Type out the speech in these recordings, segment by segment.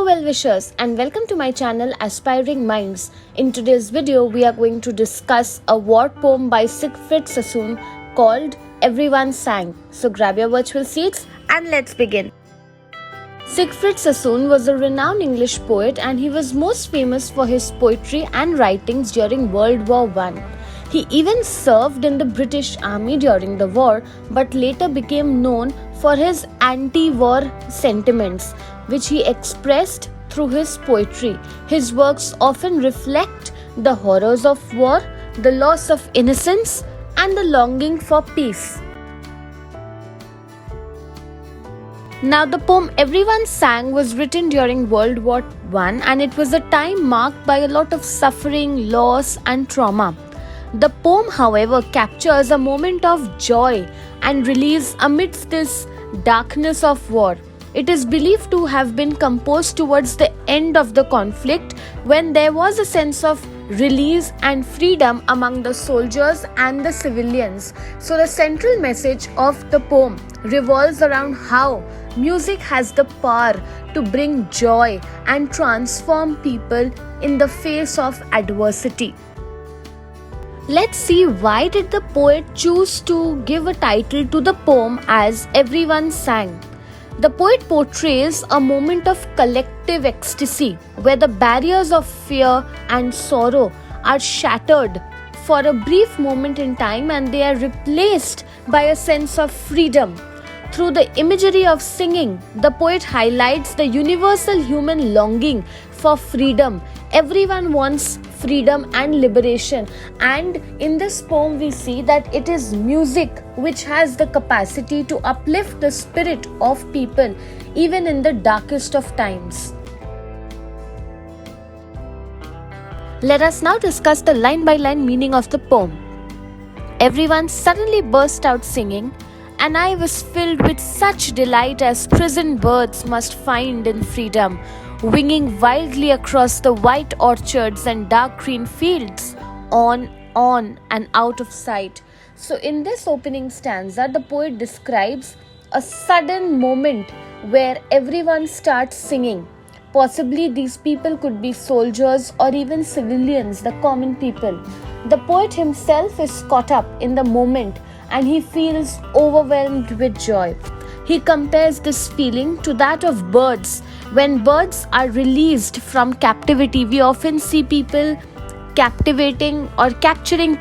well-wishers, and welcome to my channel Aspiring Minds. In today's video, we are going to discuss a war poem by Siegfried Sassoon called Everyone Sang. So grab your virtual seats and let's begin. Siegfried Sassoon was a renowned English poet, and he was most famous for his poetry and writings during World War I. He even served in the British Army during the war, but later became known for his anti-war sentiments, which he expressed through his poetry. His works often reflect the horrors of war, the loss of innocence, and the longing for peace. Now, the poem Everyone Sang was written during World War I, and it was a time marked by a lot of suffering, loss, and trauma. The poem, however, captures a moment of joy and release amidst this darkness of war. It is believed to have been composed towards the end of the conflict, when there was a sense of release and freedom among the soldiers and the civilians. So the central message of the poem revolves around how music has the power to bring joy and transform people in the face of adversity. Let's see, why did the poet choose to give a title to the poem as Everyone Sang? The poet portrays a moment of collective ecstasy where the barriers of fear and sorrow are shattered for a brief moment in time, and they are replaced by a sense of freedom. Through the imagery of singing, the poet highlights the universal human longing for freedom. Everyone wants freedom and liberation, and in this poem we see that it is music which has the capacity to uplift the spirit of people even in the darkest of times. Let us now discuss the line-by-line meaning of the poem. Everyone suddenly burst out singing, and I was filled with such delight as prisoned birds must find in freedom, winging wildly across the white orchards and dark green fields, on and out of sight. So in this opening stanza, the poet describes a sudden moment where everyone starts singing. Possibly these people could be soldiers or even civilians, the common people. The poet himself is caught up in the moment, and he feels overwhelmed with joy. He compares this feeling to that of birds. When birds are released from captivity, we often see people captivating or capturing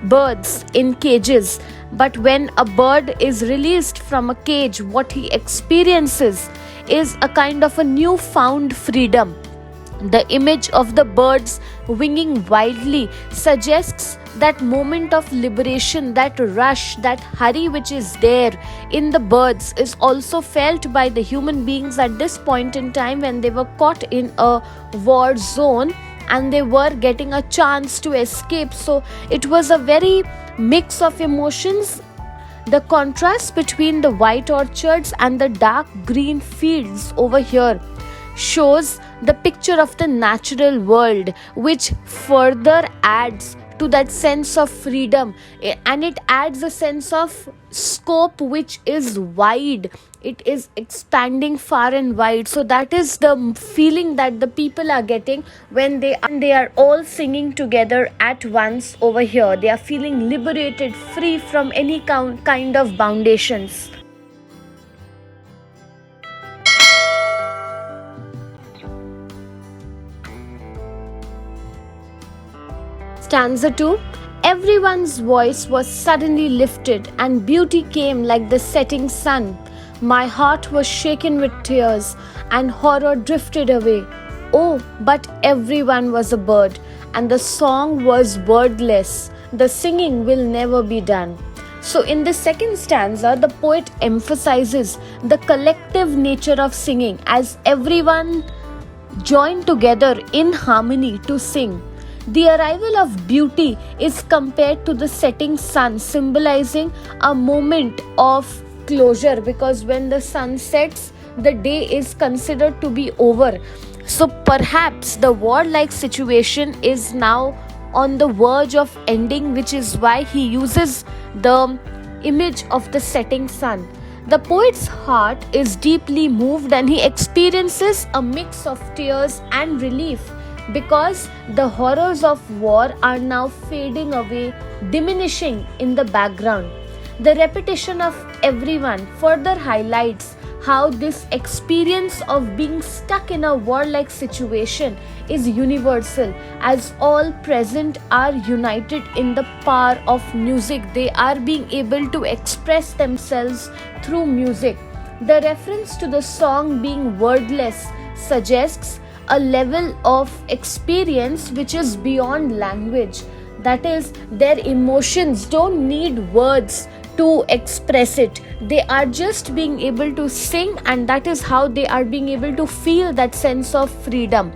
birds in cages. But when a bird is released from a cage, what he experiences is a kind of a newfound freedom. The image of the birds winging wildly suggests that moment of liberation, that rush, that hurry which is there in the birds is also felt by the human beings at this point in time when they were caught in a war zone and they were getting a chance to escape. So it was a very mix of emotions. The contrast between the white orchards and the dark green fields over here shows the picture of the natural world, which further adds to that sense of freedom, and it adds a sense of scope which is wide. It is expanding far and wide. So that is the feeling that the people are getting when they are all singing together at once over here. They are feeling liberated, free from any kind of foundations. Stanza 2. Everyone's voice was suddenly lifted, and beauty came like the setting sun. My heart was shaken with tears, and horror drifted away. Oh, but everyone was a bird, and the song was wordless. The singing will never be done. So in the second stanza, the poet emphasizes the collective nature of singing as everyone joined together in harmony to sing. The arrival of beauty is compared to the setting sun, symbolizing a moment of closure, because when the sun sets, the day is considered to be over. So perhaps the warlike situation is now on the verge of ending, which is why he uses the image of the setting sun. The poet's heart is deeply moved and he experiences a mix of tears and relief because the horrors of war are now fading away, diminishing in the background. The repetition of everyone further highlights how this experience of being stuck in a warlike situation is universal, as all present are united in the power of music. They are being able to express themselves through music. The reference to the song being wordless suggests a level of experience which is beyond language. That is, their emotions don't need words to express it. They are just being able to sing, and that is how they are being able to feel that sense of freedom.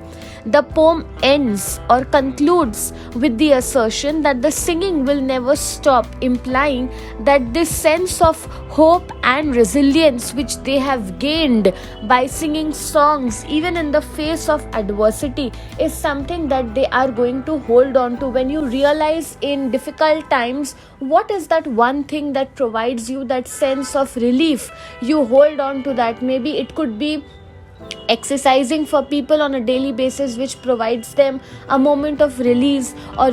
The poem ends or concludes with the assertion that the singing will never stop, implying that this sense of hope and resilience which they have gained by singing songs even in the face of adversity is something that they are going to hold on to. When you realize in difficult times what is that one thing that provides you that sense of relief, you hold on to that. Maybe it could be exercising for people on a daily basis, which provides them a moment of release, or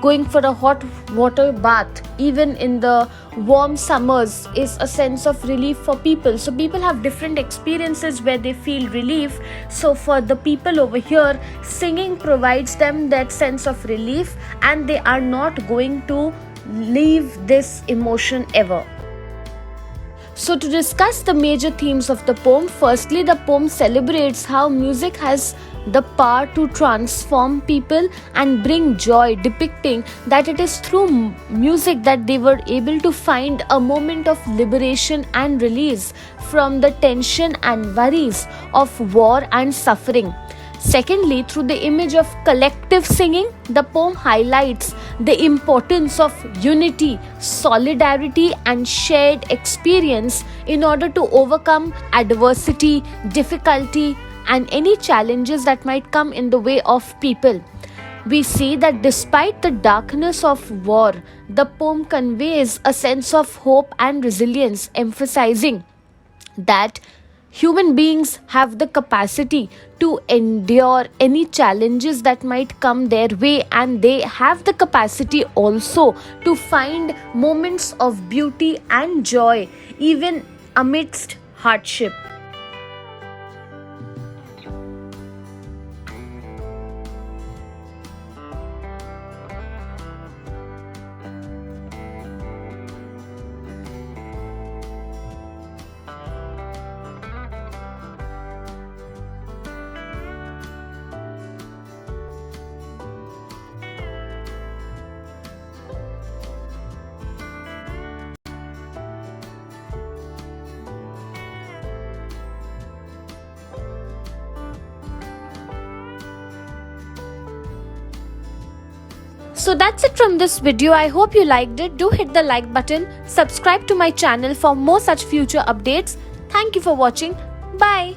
going for a hot water bath even in the warm summers is a sense of relief for people. So people have different experiences where they feel relief. So for the people over here, singing provides them that sense of relief, and they are not going to leave this emotion ever. So to discuss the major themes of the poem, firstly, the poem celebrates how music has the power to transform people and bring joy, depicting that it is through music that they were able to find a moment of liberation and release from the tension and worries of war and suffering. Secondly, through the image of collective singing, the poem highlights the importance of unity, solidarity, and shared experience in order to overcome adversity, difficulty, and any challenges that might come in the way of people. We see that despite the darkness of war, the poem conveys a sense of hope and resilience, emphasizing that human beings have the capacity to endure any challenges that might come their way, and they have the capacity also to find moments of beauty and joy even amidst hardship. So that's it from this video. I hope you liked it. Do hit the like button, subscribe to my channel for more such future updates. Thank you for watching. Bye.